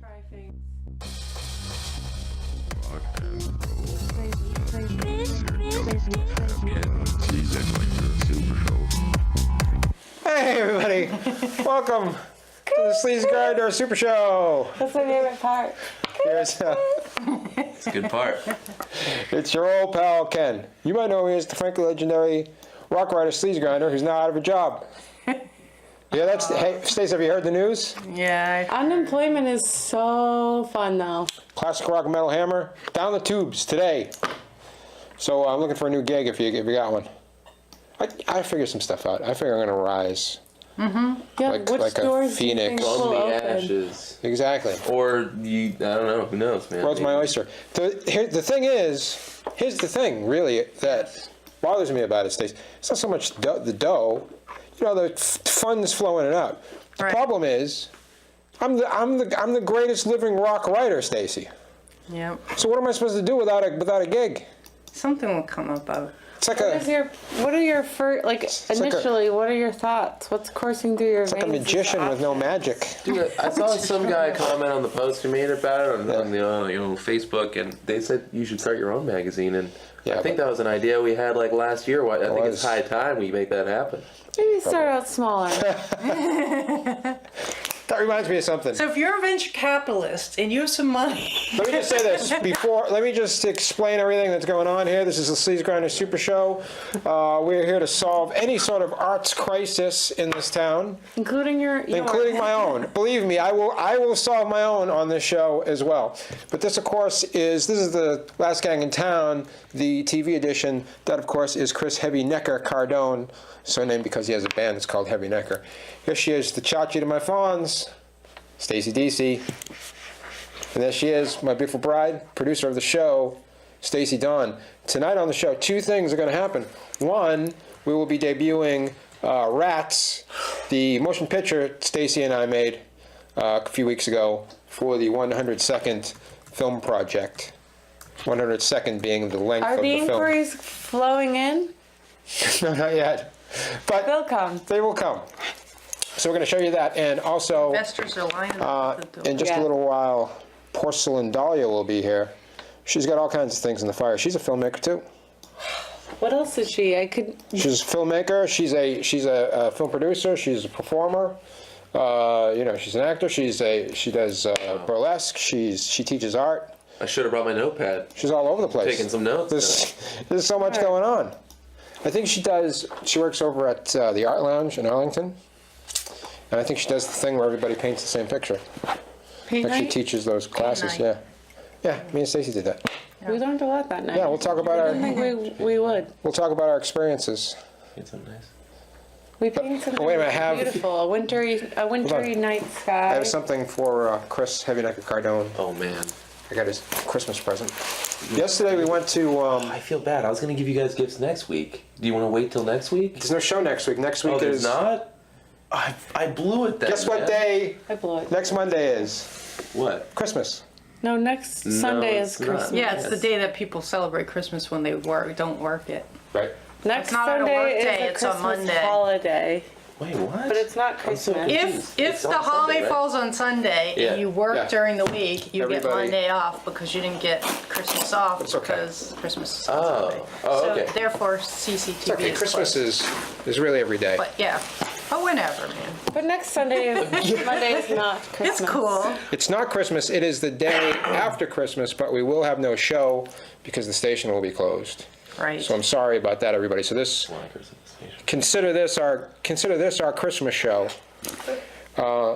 try things. Hey everybody, welcome to the Sleazegrinder Supershow. That's my favorite part. Here's, It's a good part. it's your old pal Ken. You might know me as the frankly legendary rock writer Sleazegrinder, who's now out of a job. Yeah, that's. Hey, Stace, have you heard the news? Yeah. Unemployment is so fun though. Classic rock metal hammer down the tubes today. So I'm looking for a new gig if you got one. I figure some stuff out. I figure I'm gonna rise. Yeah, Like which a doors do you phoenix. think From will the open? ashes. Exactly. Or you, I don't know, who knows, man. World's my oyster. The thing is, here's the thing, really, that bothers me about it, Stace. It's not so much the dough. You know, the funds flow in and out. The Right. problem is, I'm the greatest living rock writer, Stacy. Yep. So what am I supposed to do without a gig? Something will come up of it. It's like What are your first, like, initially, what are your thoughts? What's coursing through your it's like a veins? magician with no magic. Dude, I saw some guy comment on the post you made about it on the Facebook, and they said you should start your own magazine. And Yeah, I think that was an idea we had like last year. I think was. it's high time we make that happen. Maybe start out smaller. That reminds me of something. So if you're a venture capitalist and you have some money, Let me just say this let me just explain everything that's going on here. This is the Sleazegrinder Super Show. We're here to solve any sort of arts crisis in this town, Including including my own. Believe me, I will solve my own on this show as well. But this, of course, is the Last Gang in Town, the TV edition. That, of course, is Chris Heavy Necker Cardone, so named because he has a band that's called Heavy Necker. Here she is, the Chachi to my fawns, Stacy DC. And there she is, my beautiful bride, producer of the show, Stacy Dawn. Tonight on the show, two things are going to happen. One, we will be debuting Rats, the motion picture Stacy and I made a few weeks ago for the 102nd film project. 102nd being the length Are of the the film. inquiries flowing in? No, not yet. But They'll come. they will come. So we're going to show you that, and also investors are lining up at the door. in just a Yeah. little while, Porcelain Dalya will be here. She's got all kinds of things in the fire. She's a filmmaker too. What else is she? She's a filmmaker. She's a film producer. She's a performer. She's an actor. She does burlesque. She teaches art. I should have brought my notepad. She's all over the place. Taking some notes. There's so much going on. I think she works over at the Art Lounge in Arlington. And I think she does the thing where everybody paints the same picture. Paint Like she night? teaches those classes, yeah. night. Yeah, me and Stacy did that. We learned a lot that night. Yeah, we'll talk about I didn't think we would. We'll talk about our experiences. It's so nice. We painted something wait a minute, I have- beautiful. A wintry night sky. I have something for Chris Heavy Necker Cardone. Oh man, I got his Christmas present. Yesterday we went to. I feel bad. I was gonna give you guys gifts next week. Do you want to wait till next week? There's no show next week. Next week Oh, there's is. not. I blew it then. Guess what man. day? I blew it. Next Monday is What? Christmas. No, next Sunday it's is not. Christmas. Yeah, it's the day that people celebrate Christmas when they don't work it. Right. Next It's not on a Sunday work is day, a it's on Christmas Monday. holiday, Wait, what? but it's not I'm so Christmas. confused. If It's the on holiday Sunday, right? falls on Sunday Yeah. and you work Yeah. during the week, you get Everybody- Monday off because you didn't get Christmas off It's okay. because Christmas is on Oh. Sunday. Oh, so okay. therefore It's CCTV okay. is Christmas closed. is really every day. But yeah, but whenever, man. But next Sunday is Monday is not Christmas. It's cool. It's not Christmas. It is the day after Christmas, but we will have no show because the station will be closed. Right. So I'm sorry about that, everybody. So this. Consider this our Christmas show.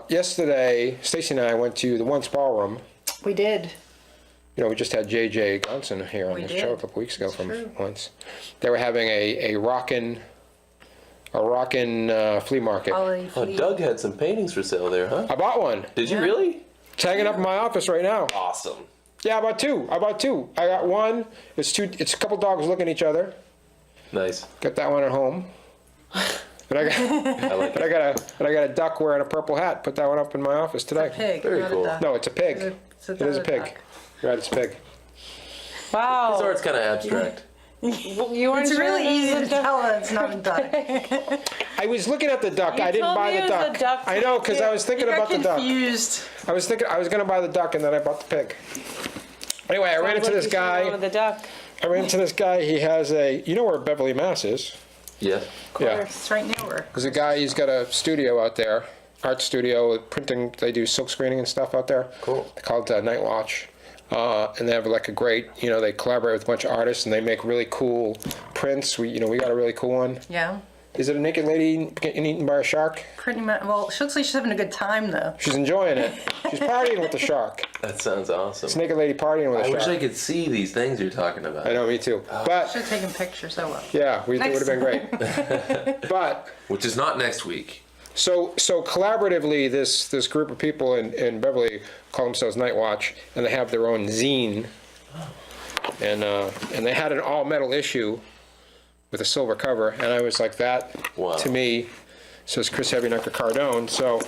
Yesterday, Stacy and I went to the Once Ballroom. We did. You know, we just had J.J. Gunson here on We this did. show a couple weeks ago from true. Once. They were having a rockin' flea market. Holiday Oh, flea. Doug had some paintings for sale there, huh? I bought one. Did you Yeah. really? It's hanging up in my office right now. Awesome. Yeah, I bought two. I got one. It's a couple dogs looking at each other. Nice. Got that one at home. But I got a duck wearing a purple hat. Put that one up in my office today. Pig. Very not a cool. duck. No, it's a pig. It's a It is a duck. pig. Right, it's a pig. Wow. His art's kind of abstract. You weren't It's sure really this was easy a to duck? tell that it's not a duck. I was looking at the duck. You I didn't told buy me the it was a duck I know, because I was thinking You got about the duck. confused. I was thinking I was going to buy the duck, and then I bought the pig. Anyway, I ran Sounds into like this you should've gone guy. with the duck. I ran into this guy. He has a. You know where Beverly, Mass is? Yeah. Yeah. It's right near her. There's a guy. He's got a studio out there, art studio, printing. They do silk screening and stuff out there. Cool. Called Night Watch. And they have like a great, they collaborate with a bunch of artists and they make really cool prints. We got a really cool one. Yeah. Is it a naked lady getting eaten by a shark? Pretty much. Well, she looks like she's having a good time, though. She's enjoying it. She's partying with the shark. That sounds awesome. It's a naked lady partying with a I shark. wish I could see these things you're talking about. I know, me too. But, Should have taken pictures. Oh well. yeah, it would Next. have been great. But, Which is not next week. so collaboratively, this group of people in Beverly call themselves Night Watch, and they have their own zine. And they had an all-metal issue with a silver cover, and I was like, that, Wow. to me, says Chris Heavy Necker Cardone. So,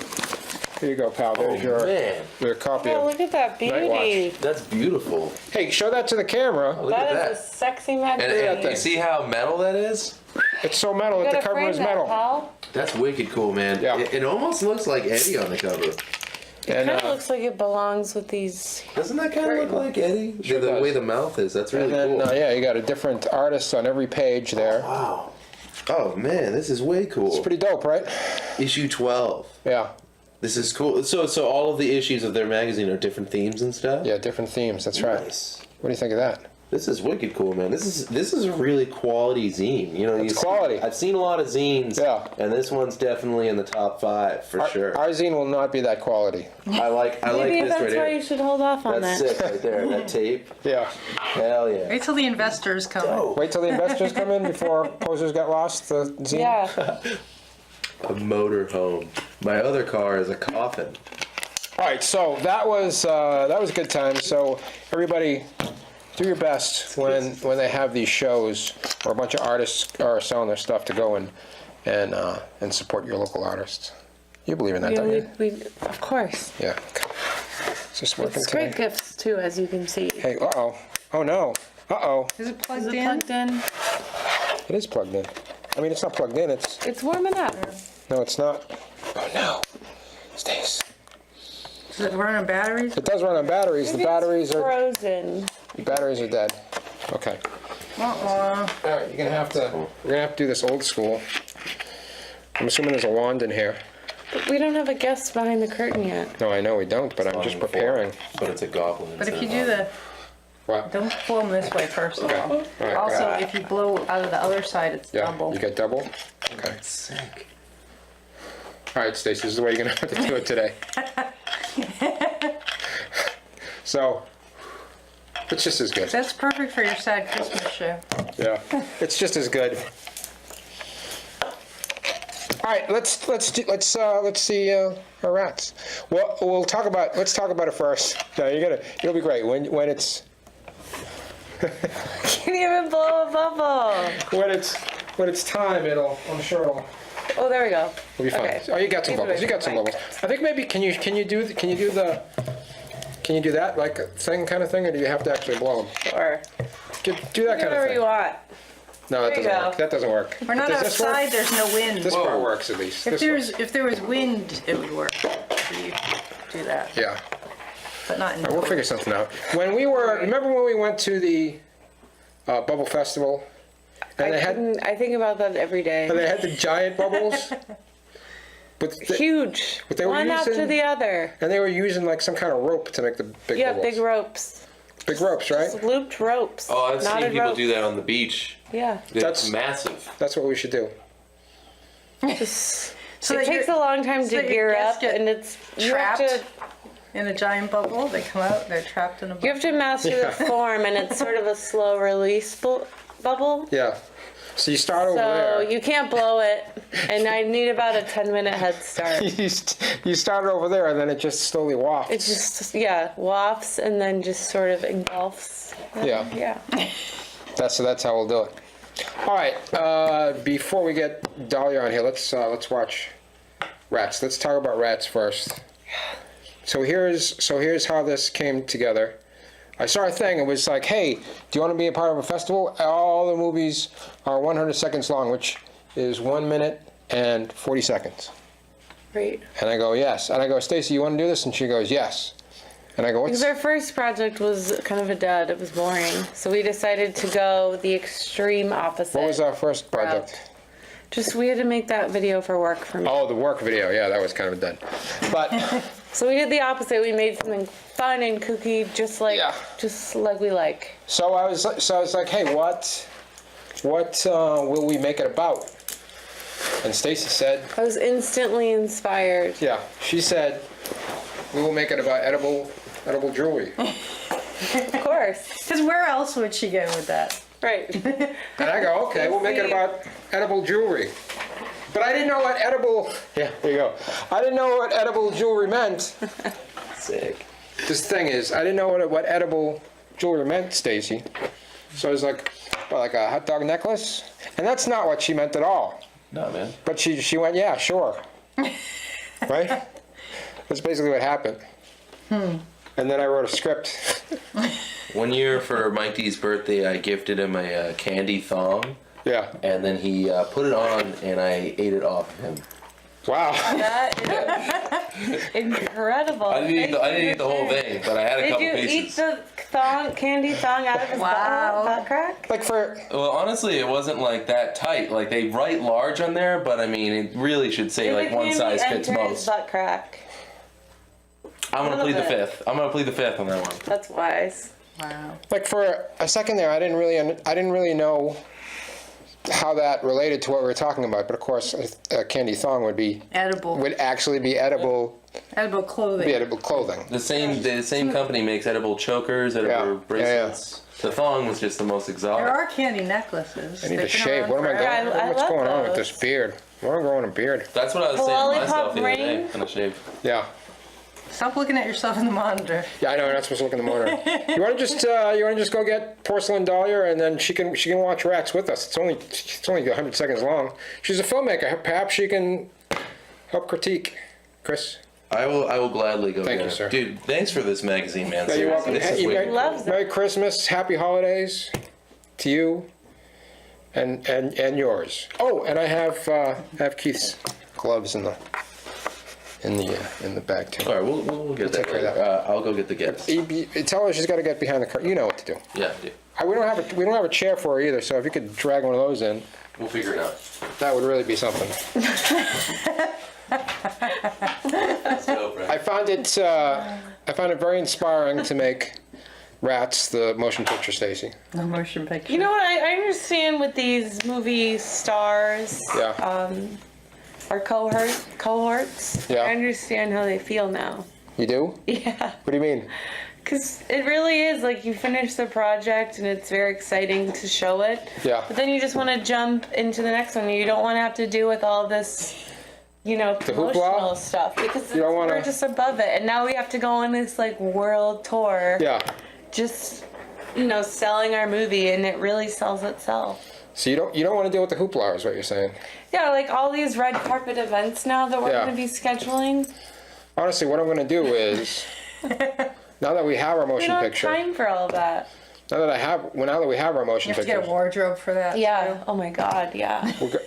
here you go, pal. There's man. your copy Oh, of look at that Night Watch. beauty. That's beautiful. Hey, show that to the camera. Look at That that. is a sexy And magazine. you see how metal that is? It's so metal You that the gotta cover frame is that, metal. pal. That's wicked cool, man. Yeah. It almost looks like Eddie on the cover. And Kind of looks like it belongs with these. Doesn't that kind of look like Eddie? Sure the does. way the mouth is. That's really and then cool. yeah, you got a different artist on every page there. Wow. Oh, man, this is way cool. It's pretty dope, right? Issue 12. Yeah, This is cool. So all of the issues of their magazine are different themes and stuff? yeah, different themes. That's right. Nice. What do you think of that? This is wicked cool, man. This is a really quality zine. It's quality. I've seen a lot of zines, Yeah. and this one's definitely in the top 5 for sure. Our zine will not be that quality. I like Maybe this that's right why here. you should hold off on That's that. sick right there. That tape. Yeah. Hell yeah. Wait till the investors come. Oh, Wait till the investors come in before Posers Got Lost. The zine. Yeah. a motor home. My other car is a coffin. All right, so that was a good time. So everybody, do your best when they have these shows or a bunch of artists are selling their stuff to go and support your local artists. You believe in that, don't you? Of course. Yeah. Is this working It's great today? gifts too, as you can see. Hey, uh-oh. Oh, no. Uh-oh. Is it plugged Is it in? plugged in? It is plugged in. I mean, it's not plugged in. It's warming up. No, it's not. Oh, no. Stace. Does it run on batteries? It does run on batteries. The Maybe it's batteries are dead. Okay. Uh-uh. All right, we're gonna have to do this old school. I'm assuming there's a wand in here. But we don't have a guest behind the curtain yet. No, I know we don't, but I'm just preparing. But it's a goblin. But if instead you of do a- What? don't blow them this way first of all. All right, Also, got it. if you blow out of the other side, it's Yeah, double. you get double? Okay. Sick. All right, Stacey, this is the way you're gonna have to do it today. So, it's just as good. That's perfect for your sad Christmas show. Yeah, it's just as good. All right, let's see our rats. Well, let's talk about it first. No, it'll be great when it's Can't even blow a bubble. when it's time. I'm sure it'll Oh, there we go. be fine. Okay. Oh, you got some Either bubbles. way, You got some fine. bubbles. I think maybe can you do that like a thing kind of thing, or do you have to actually blow them? Or Do that do kind of whatever thing. you want. No, that There you doesn't go. work. That doesn't work. We're not Does this work? outside, there's no wind. This Whoa. part works at least. If This one. there was wind, it would work. For you to do that. Yeah. But not in We'll figure something out. Remember when we went to the Bubble Festival, and I think about that every day. they had the giant bubbles, Huge. But they were One after using- the other. and they were using like some kind of rope to make the big Yeah, bubbles. big ropes. Big ropes, right? Just looped ropes. Oh, I've seen knotted people ropes. do that on the beach. Yeah. It's That's- massive. That's what we should do. Just, So it that takes your- a long time so to that your gear guests up, get and it's you have trapped to in a giant bubble. They come out, they're trapped in a bubble. you have to master Yeah. the form, and it's sort of a slow release bubble. Yeah. So you start over So there. you can't blow it, and I need about a 10-minute head start. You start over there, and then it just slowly wafts. It just wafts and then just sort of engulfs. Yeah. Yeah. That's how we'll do it. All right. Before we get Dahlia on here, let's watch Rats. Let's talk about Rats first. So here's how this came together. I saw a thing. It was like, hey, do you want to be a part of a festival? All the movies are 100 seconds long, which is 1 minute and 40 seconds. Right. And I go, yes. And I go, Stacy, you want to do this? And she goes, yes. And I go, what's... Because our first project was kind of a dud. It was boring. So we decided to go the extreme opposite. What was our first project? route. Just, we had to make that video for work for me. Oh, the work video. Yeah, that was kind of done. But So we did the opposite. We made something fun and kooky, just like we like. so I was like, hey, what will we make it about? And Stacy said, I was instantly inspired. yeah, she said, we will make it about edible jewelry. Of course. Because where else would she go with that? Right. And I go, okay, we'll make it about edible jewelry. But I didn't know what edible, yeah, there you go. I didn't know what edible jewelry meant. Sick. This thing is, I didn't know what edible jewelry meant, Stacy. So I was like, well, like a hot dog necklace? And that's not what she meant at all. No, man. But she went, yeah, sure. Right? That's basically what happened. And then I wrote a script. One year for Mike D's birthday, I gifted him a candy thong, Yeah. and then he put it on, and I ate it off him. Wow. That is incredible. I didn't eat the whole thing, but I had a Did couple you pieces. eat the candy thong out of his butt crack? Like for, Well, honestly, it wasn't like that tight. Like they write large on there, but I mean, it really should say Did like the one candy size fits enter his most. butt crack? I'm gonna None plead of the it. fifth. I'm gonna plead the fifth on that one. That's wise. Wow. like for a second there, I didn't really know how that related to what we were talking about. But of course, a candy thong would actually be edible. Edible clothing. Be edible clothing. The same company makes edible chokers, edible Yeah, bracelets. The thong was just the most exotic. There are candy necklaces. I need They've to been shave. around What am I forever. going? I What's love going on with those. this beard? Why am I growing a beard? That's what I was The saying to lollipop myself the other day ring? when I shaved. Yeah. Stop looking at yourself in the monitor. Yeah, I know. You're not supposed to look in the monitor. You want to just go get Porcelain Dalya, and then she can watch Rats with us. It's only 100 seconds long. She's a filmmaker. Perhaps she can help critique. Chris. I will gladly go Thank get you, it. sir. Dude, thanks for this magazine, man. Yeah, you're welcome. This is Hey, way Merry, Loves it. Merry Christmas, Happy Holidays to you, and yours. Oh, and I have Keith's gloves in the bag too. All right, we'll get that take care of later. that. I'll go get the gifts. Tell her she's got to get behind the curtain. You know what to do. Yeah, dude. We don't have a chair for her either. So if you could drag one of those in, We'll figure it out. that would really be something. Let's go, bro. I found it very inspiring to make Rats the motion picture, Stacy. The motion picture. You know what? I understand with these movie stars, Yeah. our cohorts. Yeah. I understand how they feel now. You do? Yeah. What do you mean? Because it really is like you finish the project and it's very exciting to show it. Yeah. But then you just want to jump into the next one. You don't want to have to deal with all this, promotional hoopla? stuff because You don't wanna- we're just above it. And now we have to go on this like world tour. Yeah. Just, selling our movie, and it really sells itself. So you don't want to deal with the hoopla, is what you're saying? Yeah, like all these red carpet events now that we're Yeah. going to be scheduling. Honestly, what I'm going to do is, now that we have our We motion don't picture, have time for all of that. now that we have our motion You have to picture, get a wardrobe for that. Yeah. too. Oh my God. Yeah. we'll go.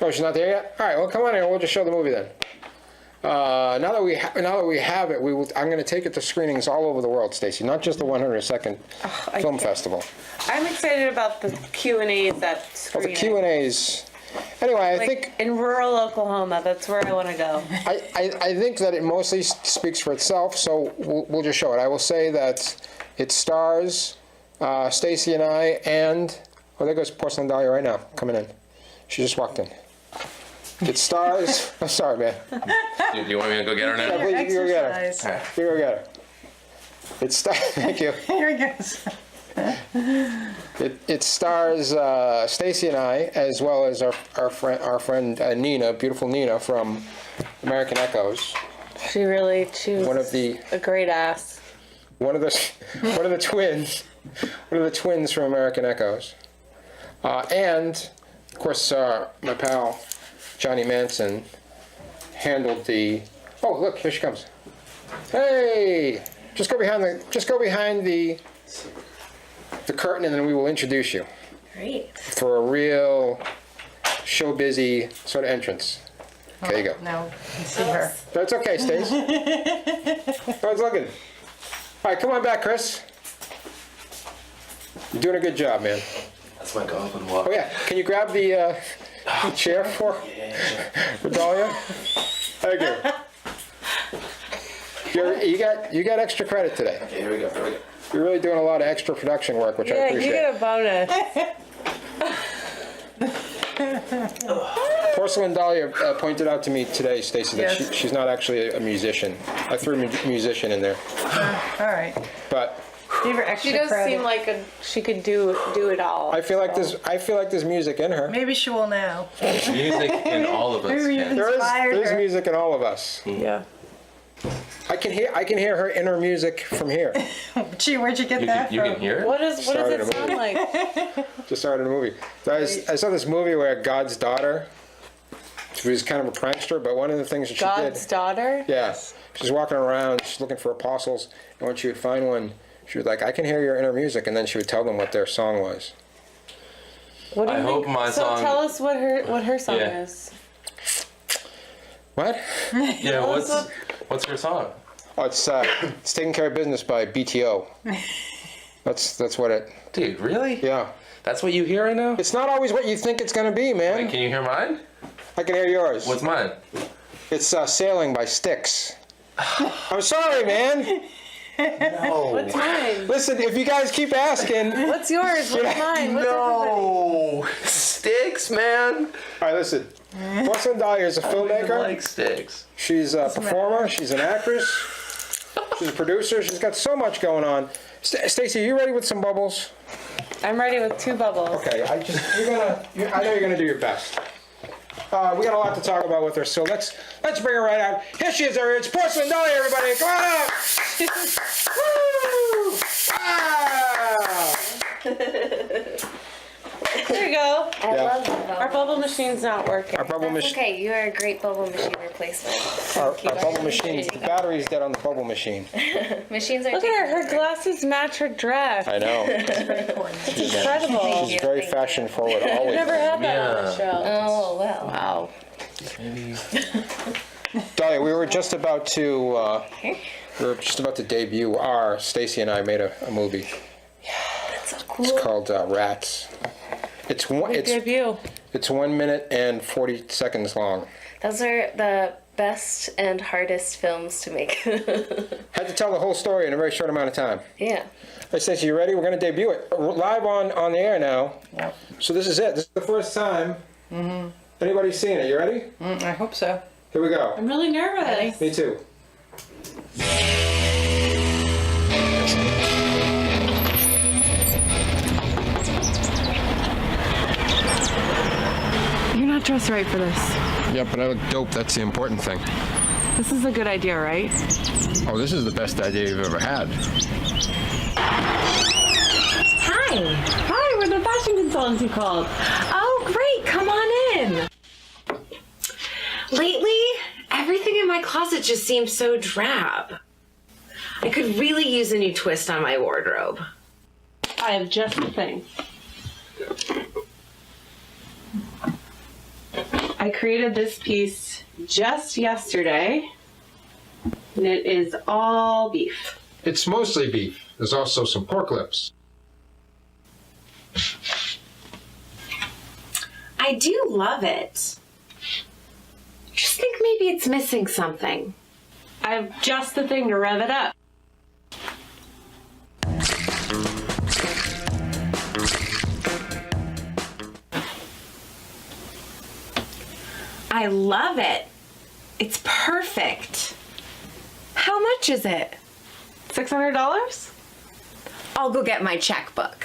Oh, she's not there yet. All right. Well, come on in. We'll just show the movie then. Now that we have it, I'm going to take it to screenings all over the world, Stacy. Not just the 102nd Film Festival. I'm excited about the Q&As at Well, screening. the Q&As. Anyway, I think in rural Oklahoma, that's where I want to go. I think that it mostly speaks for itself. So we'll just show it. I will say that it stars Stacy and I, and there goes Porcelain Dalya right now coming in. She just walked in. It stars. I'm sorry, man. Do you want me to go get her now? Please, you go get her. Exercise. You go get her. It stars. Thank you. Here he goes. It stars Stacy and I, as well as our friend Nina, beautiful Nina from American Echoes. She was a great ass. One of the twins from American Echoes, and of course my pal Johnny Manson handled the. Oh, look, here she comes. Hey, Just go behind the curtain, and then we will introduce you Great. for a real show busy sort of entrance. There you go. Now you can see her. That's okay, Stace. How's it looking? All right, come on back, Chris. You're doing a good job, man. That's my goblin walk. Oh yeah, can you grab the chair for Dahlia? Thank you. You got extra credit today. Okay, here we go. You're really doing a lot of extra production work, which I Yeah, appreciate. you get a bonus. Porcelain Dalya pointed out to me today, Stacey, that Yes. she's not actually a musician. I threw musician in there, All right. but Give her extra She does credit. seem like she could do it all. I feel like there's music in her. Maybe she will now. Music in all of us. Maybe you Ken. can- Inspired There's her. music in all of us. Yeah. I can hear her inner music from here. Gee, where'd you get that You from? can hear it? What does Started it a sound movie. like? Just started a movie. So I saw this movie where God's daughter, she was kind of a prankster, but one of the things that she God's did, daughter? yes, she's walking around, she's looking for apostles, and when she would find one, she was like, "I can hear your inner music," and then she would tell them what their song was. What do you I think? hope my so song- tell us what her song Yeah. is. What? Yeah, what's her song? Oh, it's "Taking Care of Business" by BTO. That's what it. Dude, really? Yeah. That's what you hear right now? It's not always what you think it's gonna be, man. Wait, can you hear mine? I can hear yours. What's mine? It's "Sailing" by Styx. I'm sorry, man. What's mine? Listen, if you guys keep asking. What's yours? What's mine? What's everybody? No! Sticks, man! All right, listen. Porcelain Dalya is a I filmmaker. like sticks. She's a performer. She's an actress. She's a producer. She's got so much going on. Stacey, are you ready with some bubbles? I'm ready with 2 bubbles. Okay, I know you're gonna do your best. We got a lot to talk about with her, so let's bring her right out. Here she is, everybody. It's Porcelain Dalya, everybody. Come on up. Woo! Ah! There you go. I Yeah. love the Our bubble. bubble machine's not working. Our bubble That's machine. okay. You are a great bubble machine replacement. Our bubble machine. The battery's dead on the bubble machine. Machines are. Look at her. Her glasses match her dress. I know. It's incredible. She's very fashion forward. We've Always. never had that on the Yeah. show. Oh well. Wow. Maybe. Dahlia, we were just about to debut our. Stacey and I made a movie. That's so cool. It's called Rats. It's Debut. 1 minute and 40 seconds long. Those are the best and hardest films to make. Had to tell the whole story in a very short amount of time. Yeah. Hey, Stacey, you ready? We're going to debut it live on the air now. Yep. So this is it. This is the first time anybody's seen it. You ready? I hope so. Here we go. I'm really nervous. Me too. You're not dressed right for this. Yeah, but I look dope. That's the important thing. This is a good idea, right? Oh, this is the best idea you've ever had. Hi. Hi, we're the fashion consultants you called. Oh, great. Come on in. Lately, everything in my closet just seems so drab. I could really use a new twist on my wardrobe. I have just the thing. I created this piece just yesterday, and it is all beef. It's mostly beef. There's also some pork lips. I do love it. Just think maybe it's missing something. I have just the thing to rev it up. I love it. It's perfect. How much is it? $600? I'll go get my checkbook.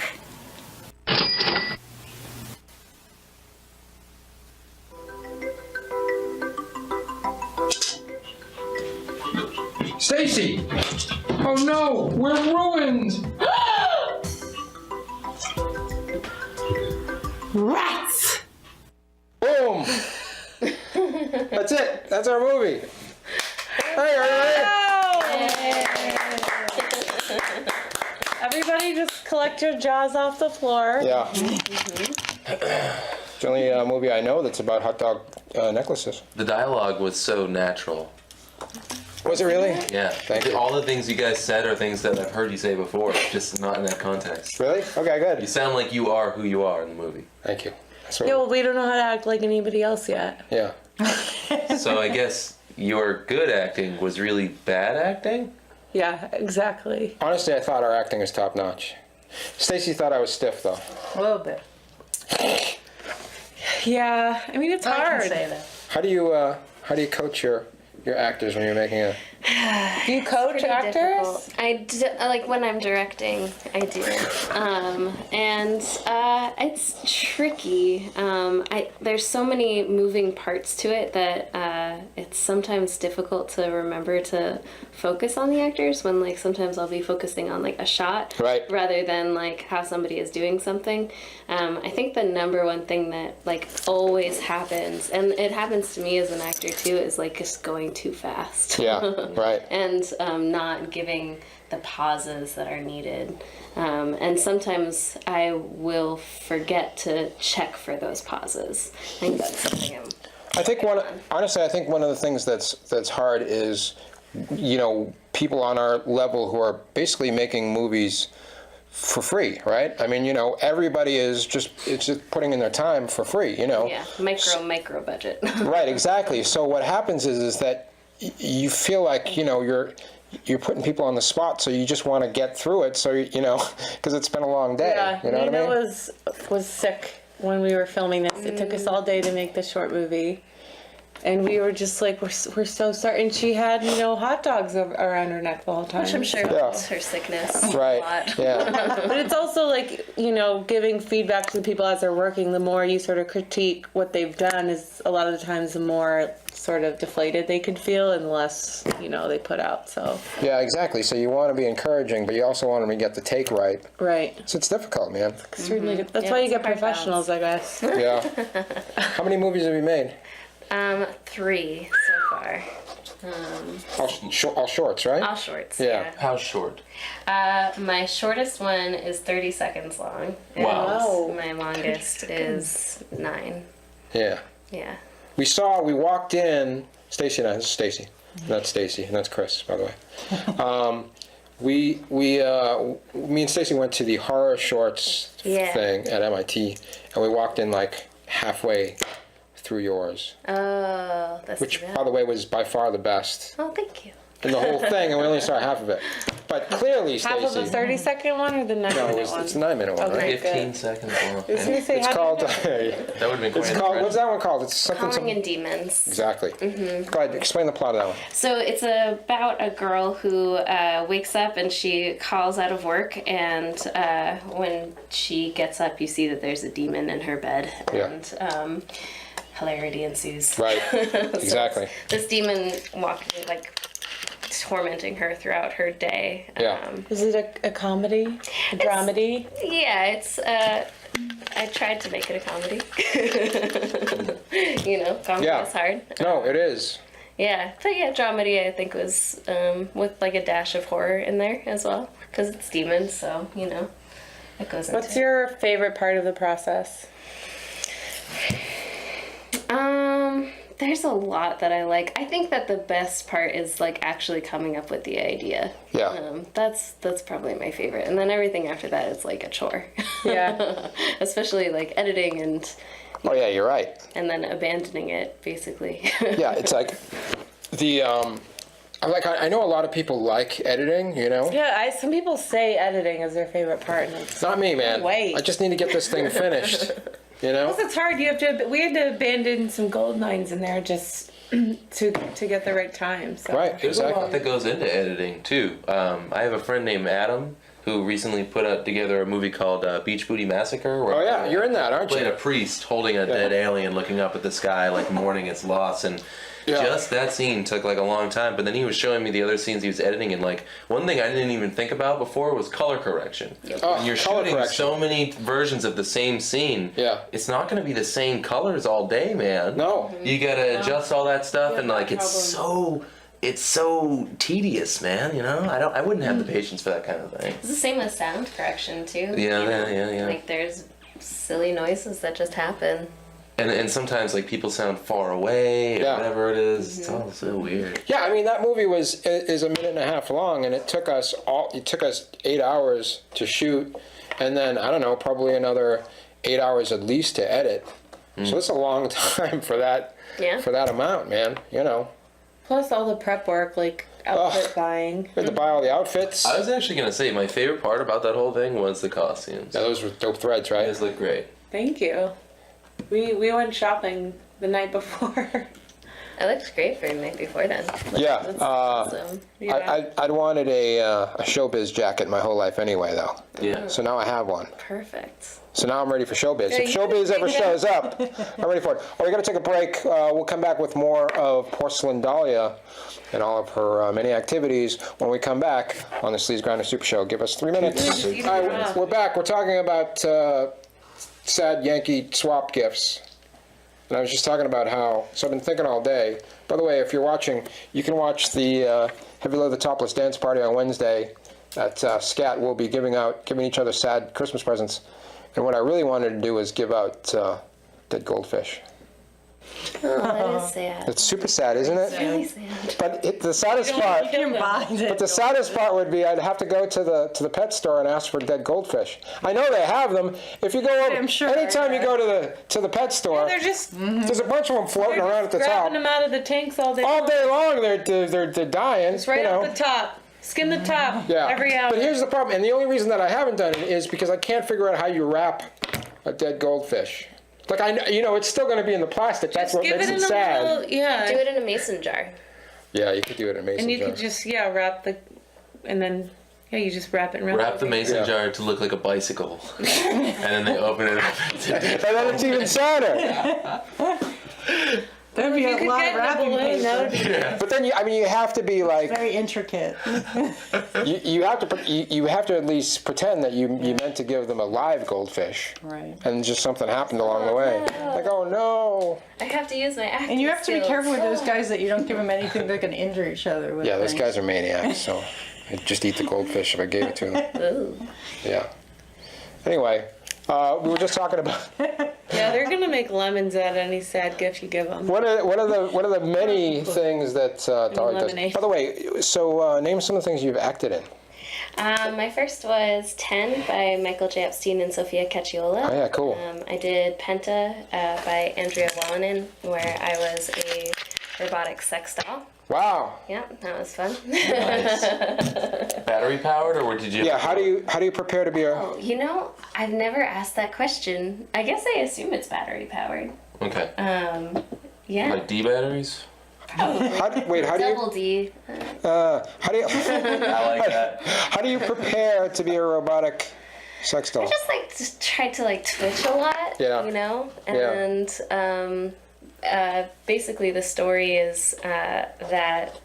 Stacey! Oh no, we're ruined! Rats! Boom! That's it. That's our movie. Hey, everybody! you just collect your jaws off the floor. Yeah. It's the only movie I know that's about hot dog necklaces. The dialogue was so natural. Was it really? Yeah. Thank you. All the things you guys said are things that I've heard you say before, just not in that context. Really? Okay, You good. sound like you are who you are in the movie. Thank you. That's Yeah, well, we don't know how to act like anybody else yet. yeah. So I guess your good acting was really bad acting? Yeah, exactly. Honestly, I thought our acting was top notch. Stacy thought I was stiff, though. A little bit. Yeah, I mean, it's I hard. can say that. How do you coach your actors when you're making a? Do you coach Pretty actors? difficult. Like when I'm directing, I do, and it's tricky. There's so many moving parts to it that it's sometimes difficult to remember to focus on the actors when like sometimes I'll be focusing on like a shot Right. rather than like how somebody is doing something. I think the number one thing that like always happens, and it happens to me as an actor too, is like just going too fast. Yeah. Right. And not giving the pauses that are needed. And sometimes I will forget to check for those pauses. I think that's something I think one of the things that's hard is, people on our level who are basically making movies for free, right? I mean, everybody is just putting in their time for free, Yeah, micro budget. Right, exactly. So what happens is that you feel like, you're putting people on the spot, so you just want to get through it, so, because it's been a long day. Yeah, You know what I Nina mean? was sick when we were filming this. It took us all day to make the short movie. And we were just like, we're so sorry. And she had, hot dogs around her neck the whole time. Which I'm sure Yeah. was her sickness. Right, A lot. yeah. But it's also like, giving feedback to the people as they're working. The more you sort of critique what they've done is a lot of the times the more sort of deflated they could feel and the less, they put out. So. Yeah, exactly. So you want to be encouraging, but you also want them to get the take right. Right. So it's difficult, man. Extremely difficult. That's Yeah, why you it's a get hard professionals, I guess. Yeah. How many movies have you made? 3 so far. All shorts, right? All shorts. Yeah. How short? My shortest one is 30 seconds long. And Wow. my longest is 9. Yeah. Yeah. We walked in, Stacy and I, this is Stacy, not Stacy, and that's Chris, by the way. Me and Stacy went to the horror shorts Yeah. thing at MIT, and we walked in like halfway through yours, Oh, that's which, too bad. by the way, was by far the best Oh, thank you. in the whole thing, and we only saw half of it. But clearly, Half of the Stacy, 30-second one or the 9-minute it's one? the 9-minute one, Okay. right? 15 seconds long. I was gonna say, It's how called. did That would have been quite It's called. What's that one called? It's something. Calling in Demons. Exactly. Go ahead. Explain the plot of that one. So it's about a girl who wakes up and she calls out of work, and when she gets up, you see that there's a demon in her bed, Yeah. and hilarity ensues. Right. Exactly. This demon walking, like, tormenting her throughout her day. Yeah. Is it a comedy? A dramedy? Yeah, it's. I tried to make it a comedy. Comedy Yeah. is hard. No, it is. Yeah, but yeah, dramedy I think was with like a dash of horror in there as well, because it's demons, so it goes into What's your favorite part of the process? There's a lot that I like. I think that the best part is like actually coming up with the idea. Yeah. That's probably my favorite, and then everything after that is like a chore. Yeah. Especially like editing and Oh yeah, you're right. then abandoning it basically. Yeah, it's like the. I know a lot of people like editing. Yeah, some people say editing is their favorite part. And It's not me, man. Wait. I just need to get this thing finished. it's hard. We had to abandon some gold mines in there just to get the right time. So. Right. There's a lot Exactly. that goes into editing too. I have a friend named Adam who recently put together a movie called Beach Booty Massacre. Where Oh yeah, you're in that, aren't played a you? priest holding a dead alien looking up at the sky like mourning its loss, and Yeah. just that scene took like a long time. But then he was showing me the other scenes he was editing, and like one thing I didn't even think about before was color correction. Oh, When you're color shooting correction. so many versions of the same scene, Yeah. it's not going to be the same colors all day, man. No. You gotta adjust all that stuff, and like it's so it's so tedious, man. You know, I wouldn't have the patience for that kind of thing. It's the same with sound correction too. Yeah. Like there's silly noises that just happen. And sometimes like people sound far away or Yeah. whatever it is. It's all so weird. Yeah, I mean that movie is a minute and a half long, and it took us 8 hours to shoot, and then I don't know, probably another 8 hours at least to edit. So it's a long time for that. Yeah. For that amount, man. You know, Plus all the prep work, like outfit buying. we had to buy all the outfits. I was actually gonna say my favorite part about that whole thing was the costumes. Yeah, those were dope threads, They right? just look great. Thank you. We went shopping the night before. It looked great for the night before then. Yeah. That's awesome. Yeah. I'd wanted a showbiz jacket my whole life anyway, though. Yeah. So now I have one. Perfect. So now I'm ready for showbiz. Yeah, If you showbiz gotta ever take shows up, I'm ready for it. Oh, we got to take a break. We'll come back with more of Porcelain Dalya and all of her many activities when we come back on the Sleazegrinder Supershow. Give us 3 minutes. You All do right, that. we're back. We're talking about sad Yankee swap gifts. And I was just talking about how, so I've been thinking all day. By the way, if you're watching, you can watch the Heavy Leather Topless Dance Party on Wednesday at Scat. We'll be giving each other sad Christmas presents. And what I really wanted to do was give out dead goldfish. Oh, that is sad. It's super sad, isn't it? Really sad. But the saddest part, but the saddest part would be I'd have to go to the pet store and ask for dead goldfish. I know they have them. If you go over, I'm sure, anytime you yeah. go to the pet store, They're just there's a bunch of them floating around at the top. grabbing them out of the tanks all day. All day long, they're dying. Just right you know. off the top. Skin the top. Yeah. Every hour. But here's the problem, and the only reason that I haven't done it is because I can't figure out how you wrap a dead goldfish. Like it's still going to be in the plastic. That's what Give makes it it in a sad. little, yeah. Do it in a mason jar. Yeah, you could do it in a mason And you jar. could just wrap and then you just wrap it around. Wrap the mason Yeah. jar to look like a bicycle, and then they open it up. And then it's even sadder. There'd be You a could lot get of the wrapping balloon. That would paper. be But then you have to be like Very intricate. you have to at least pretend that you meant to give them a live goldfish, Right. and just something happened along the way. Like, oh no. I have to use my acting And you have to be skills. careful with those guys that you don't give them anything that can injure each other with. Yeah, those things. guys are maniacs. So I'd just eat the goldfish if I gave it to them. Ooh. Yeah. Anyway, we were just talking about Yeah, they're gonna make lemons out of any sad gift you give them. one of the many things that Dalya does. Lemonade. By the way, so name some of the things you've acted in. My first was 10 by Michael J. Epstein and Sophia Cacciola. Oh yeah, cool. I did Penta by Andrea Wallenin, where I was a robotic sex doll. Wow. Yeah, that was fun. Nice. Battery powered, or did you? Yeah. How do you prepare to be a? You know, I've never asked that question. I guess I assume it's battery powered. Okay. Yeah. Like D batteries. How do you? Double D. How do you? I like that. How do you prepare to be a robotic sex doll? I just like to try to like twitch a lot. Yeah. You know, Yeah. and basically the story is that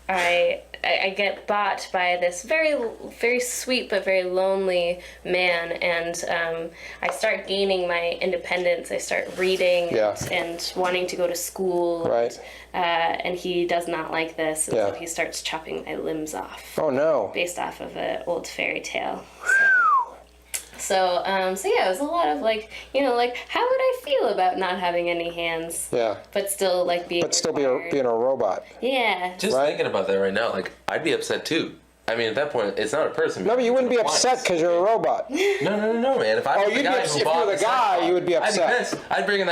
I get bought by this very, very sweet but very lonely man, and I start gaining my independence. I start reading Yeah. and wanting to go to school. Right. And he does not like this, and Yeah. so he starts chopping my limbs off Oh no. based off of an old fairy tale. So yeah, it was a lot of like, like how would I feel about not having any hands, Yeah. but still like being. But still required. being a robot. Yeah. Just Right. thinking about that right now, like I'd be upset too. I mean, at that point, it's not a person. No, but you wouldn't be upset because you're a robot. No, man. If I was Oh, the you'd be guy upset- who if you bought were the sex guy, doll, you would be I'd upset. be pissed. I'd bring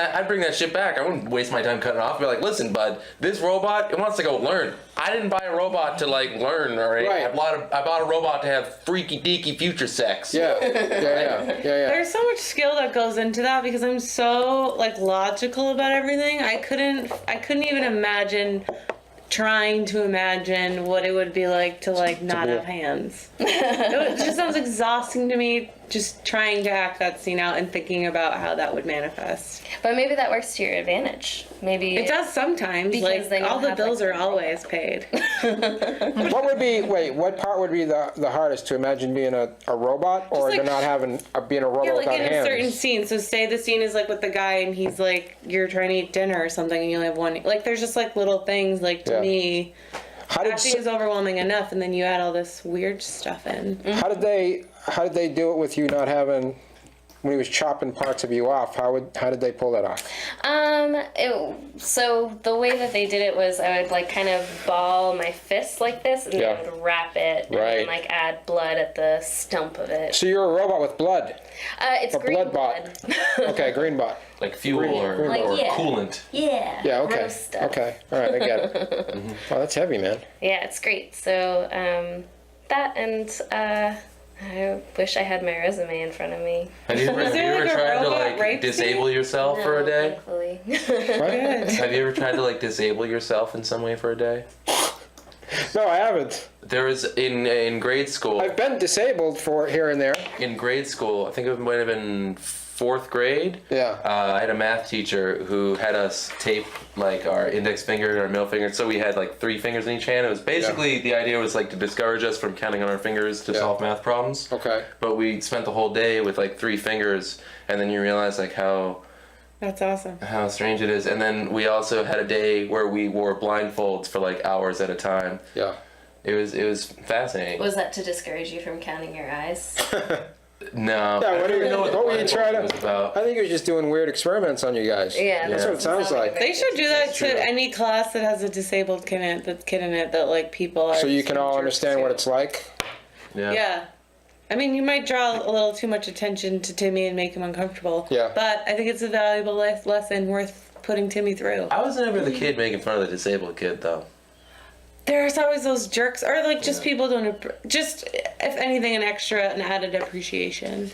that shit back. I wouldn't waste my time cutting it off. I'd be like, listen, bud, this robot, it wants to go learn. I didn't buy a robot to like learn, all right? Right. I bought a robot to have freaky deaky future sex. Yeah. Yeah. There's so much skill that goes into that because I'm so like logical about everything. I couldn't even imagine trying to imagine what it would be like to like not have hands. It just sounds exhausting to me just trying to act that scene out and thinking about how that would manifest. But maybe that works to your advantage. Maybe It does sometimes. Because Like then all you'll the have, bills like, are always paid. What part would be the hardest to imagine being a robot or like- to not having being a robot Yeah, like without in hands? a certain scene. So say the scene is like with the guy and he's like, you're trying to eat dinner or something and you only have one. Like there's just like little things like to Yeah. me. acting is overwhelming enough, and then you add all this weird stuff in. How did they do it with you not having, when he was chopping parts of you off? How did they pull that off? So the way that they did it was I would like kind of ball my fist like this and Yeah. then I would wrap it and Right. then like add blood at the stump of it. So you're a robot with blood. It's A green blood bot. Okay, green bot. Like fuel or Like, yeah. coolant. Yeah. Yeah, okay. Gross stuff. Okay, all right, I get it. Oh, that's heavy, man. Yeah, it's great. So that and I wish I had my resume in front of me. Have you ever there like a tried to robot like rape disable yourself for a day? Thankfully. Good. Have you ever tried to like disable yourself in some way for a day? No, I haven't. There was in grade school. I've been disabled for here and there. In grade school, I think it might have been 4th grade. Yeah. I had a math teacher who had us tape like our index finger and our middle finger, so we had like 3 fingers in each hand. It was basically the idea was like to discourage us from counting on our fingers to solve math problems. Okay. But we spent the whole day with like 3 fingers, and then you realize like how That's awesome. strange it is. And then we also had a day where we wore blindfolds for like hours at a time. Yeah. It was fascinating. Was that to discourage you from counting your eyes? No. Yeah, I what don't even know what the were you trying blindfold was to? about. I think he was just doing weird experiments on you guys. Yeah, That's what it sounds like. They should do that true. to any class that has a disabled kid in it that like people are. So you can all jerks understand to. what it's like. Yeah. I mean, you might draw a little too much attention to Timmy and make him uncomfortable. Yeah. But I think it's a valuable life lesson worth putting Timmy through. I was never the kid making fun of the disabled kid, though. There's always those jerks, or like just people don't. Just if anything, an added appreciation.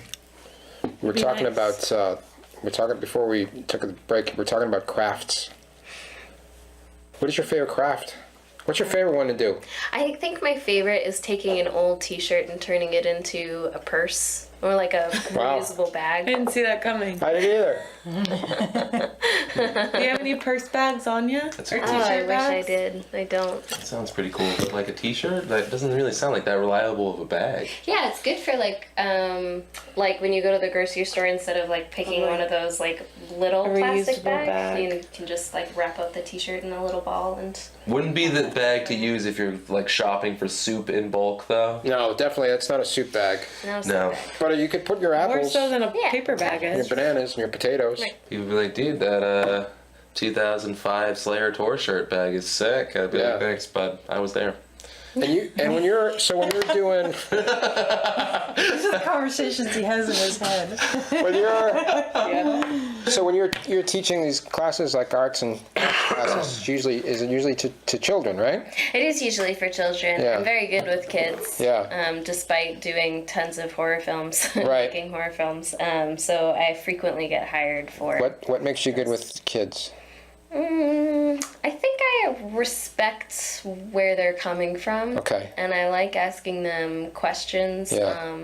We're Be talking nice. about. We're talking before we took a break. We're talking about crafts. What is your favorite craft? What's your favorite one to do? I think my favorite is taking an old T-shirt and turning it into a purse or like a Wow. reusable I bag. didn't see that coming. I didn't either. Do you have any purse bags on you? That's Or cool. Oh, I t-shirt wish I bags? did. I don't. That sounds pretty cool. But like a T-shirt, that doesn't really sound like that reliable of a bag. Yeah, it's good for like when you go to the grocery store, instead of like picking one of those like little A plastic reusable bags, bag. you can just like wrap up the T-shirt in a little ball and. Wouldn't be the bag to use if you're like shopping for soup in bulk, though. No, definitely, that's not a soup bag. No. But you could put your More apples, so than a Yeah. paper bag your is. bananas, and your potatoes. Right. You'd be like, dude, that 2005 Slayer tour shirt bag is sick. I'd be Yeah. like, thanks, bud. I was there. And when you're doing These are the conversations he has in his head. when you're Yeah. so when you're teaching these classes like arts and classes, is it usually to children, right? It is usually for children. Yeah. I'm very good with kids. Yeah. Despite doing tons of horror films, Right. making horror films. So I frequently get hired for. What makes you good with kids? I think I respect where they're coming from. Okay. And I like asking them questions. Yeah.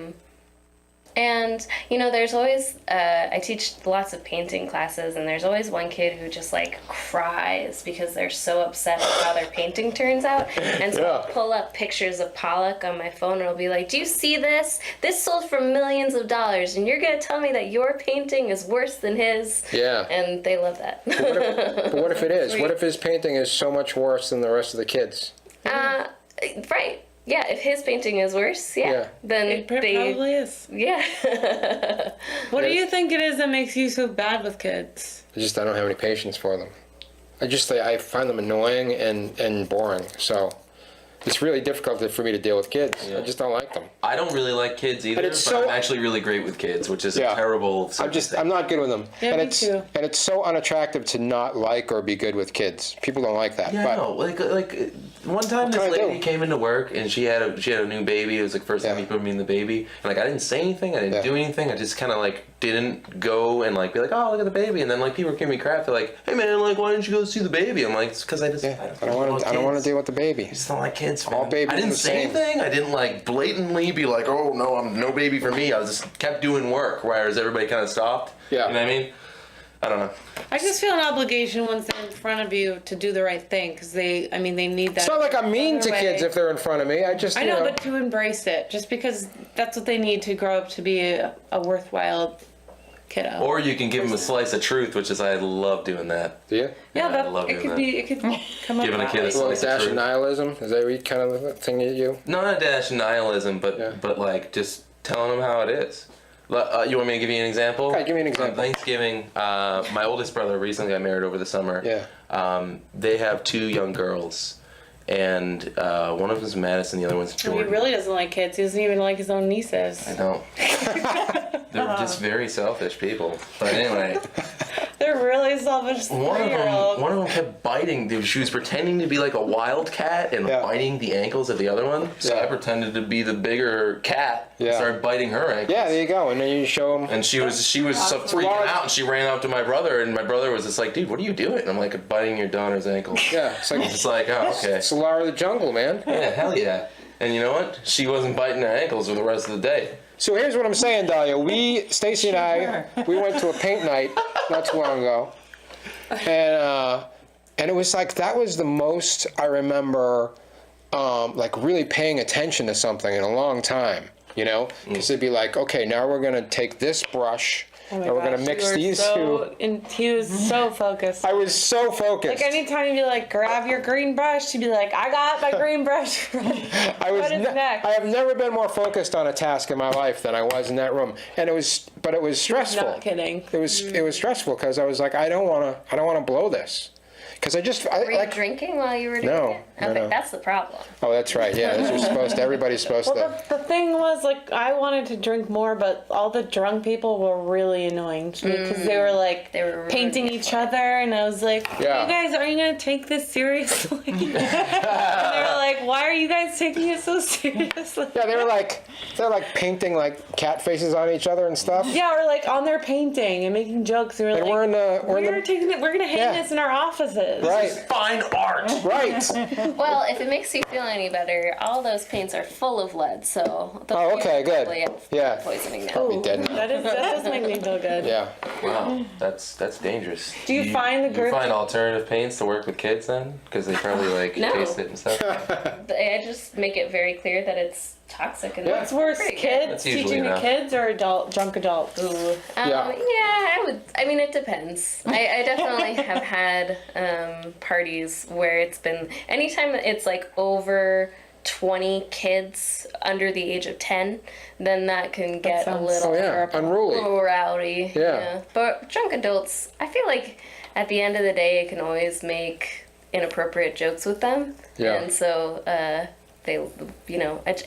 And, there's always, I teach lots of painting classes, and there's always one kid who just, cries because they're so upset with how their painting turns out. And so I'll Yeah. pull up pictures of Pollock on my phone, and I'll be like, do you see this? This sold for millions of dollars, and you're going to tell me that your painting is worse than his? Yeah. And they love that. But what if it is? What if his painting is so much worse than the rest of the kids? Right. Yeah, if his painting is worse, Yeah. then It they... probably is. Yeah. What do you think it is that makes you so bad with kids? I don't have any patience for them. I find them annoying and boring. So it's really difficult for me to deal with kids. I just don't like them. I don't really like kids either, But but, it's so- I'm actually really great with kids, which is Yeah. a terrible I'm not good with them. Yeah, and me it's too. and it's so unattractive to not like or be good with kids. People don't like that. Yeah, but no, like one time this can I do? lady came into work and she had a new baby. It was like first time Yeah. you put me in the baby, and I didn't say anything, I didn't Yeah. do anything. I just kind of didn't go and be like, oh, look at the baby, and then people were giving me crap. They're like, hey man, why didn't you go see the baby? I'm like, it's because I I don't want to deal with the baby. I just don't like kids. Man. All babies I didn't are the say same. anything. I didn't blatantly be like, oh no, I'm no baby for me. I was just kept doing work, whereas everybody kind of stopped. Yeah. You know what I mean? I don't know. I just feel an obligation once they're in front of you to do the right thing because they need that. It's not like I'm mean to other kids way. if they're in front of me. I just I know, but to embrace it, just because that's what they need to grow up to be a worthwhile kiddo. Or you can give them a slice of truth, which is I love doing that. Do you? yeah, I love it doing could that. be. It could come up Giving a that kid a way. Well, slice of dash of truth. nihilism? Is that kind of the thing you? Not a dash of nihilism, but Yeah. but like just telling them how it is. You want me to give you an example? Okay, give me an On example. Thanksgiving, my oldest brother recently got married over the summer. Yeah. They have 2 young girls, and one of them's Madison, the other one's He Jordan. really doesn't like kids. He doesn't even like his own nieces. I know. They're just very selfish people. But anyway, They're really selfish one of 3-year-olds. them kept biting. Dude, she was pretending to be like a wildcat and Yeah. biting the ankles of the other one. So Yeah. I pretended to be the bigger cat and Yeah. started biting her ankles. Yeah, there you go. And then you show them. And she was so freaking out, and she ran up to my brother, and my brother was just like, "Dude, what are you doing?" And I'm like, "Biting your daughter's ankle." Yeah, it's like It's just like, oh, okay. it's the law of the jungle, man. Yeah, hell yeah. And you know what? She wasn't biting her ankles for the rest of the day. So here's what I'm saying, Dahlia. Stacy and I, we went to a paint night not too long ago, and it was like that was the most I remember, like really paying attention to something in a long time. You know, because it'd be like, okay, now we're gonna take this brush Oh my and we're gonna gosh, mix you were these two. And he was so focused. I was so focused. Like anytime you'd be like, grab your green brush, she'd be like, I got my green brush. I was What is next? I have never been more focused on a task in my life than I was in that room, and it was stressful. Not kidding. It was stressful because I was like, I don't want to blow this, because Were you like. drinking while you were doing No, it? no, Okay, no. that's the problem. Oh, that's right. Yeah, this was supposed to. Everybody's supposed Well, to. the thing was, like, I wanted to drink more, but all the drunk people were really annoying to me because they were, like, They were painting ruining each other, and I was like, Yeah. you guys, are you going to take this seriously? And they were like, why are you guys taking it so seriously? Yeah, they're like painting like cat faces on each other and stuff. Yeah, or like on their painting and making jokes. And we're And like, we're in the we're gonna hang Yeah. this in our offices. right, Fine art. right. Well, if it makes you feel any better, all those paints are full of lead, so the Oh, okay, good. Yeah. poisoning now. We dead now. That does make me feel good. Yeah. Wow, that's dangerous. Do you find the you group- find alternative paints to work with kids then? Because they probably like No. taste it and stuff. I just make it very clear that it's toxic and What's worse, pretty good. kids That's usually teaching the enough. kids or drunk adults? Yeah, I mean, it depends. I definitely have had parties where it's been, anytime that it's like over 20 kids under the age of 10, then that can get a sounds- little, Oh yeah, unruly. little rowdy. Yeah. But drunk adults, I feel like at the end of the day, it can always make inappropriate jokes with them. Yeah. And so, they,